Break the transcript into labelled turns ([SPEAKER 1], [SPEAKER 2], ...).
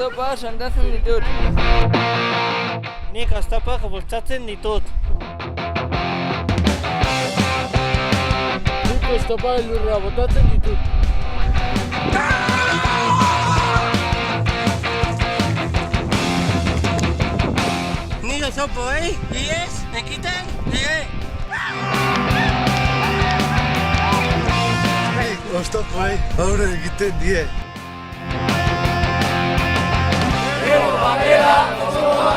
[SPEAKER 1] oztopa sendatzen ditut.
[SPEAKER 2] Nik oztopak bultzatzen ditut.
[SPEAKER 3] Nik oztopa elurra botatzen ditut.
[SPEAKER 2] Nik oztopoei, iez, ekiten,
[SPEAKER 3] Oztopai aurre egiten die.
[SPEAKER 4] Batera, oztopa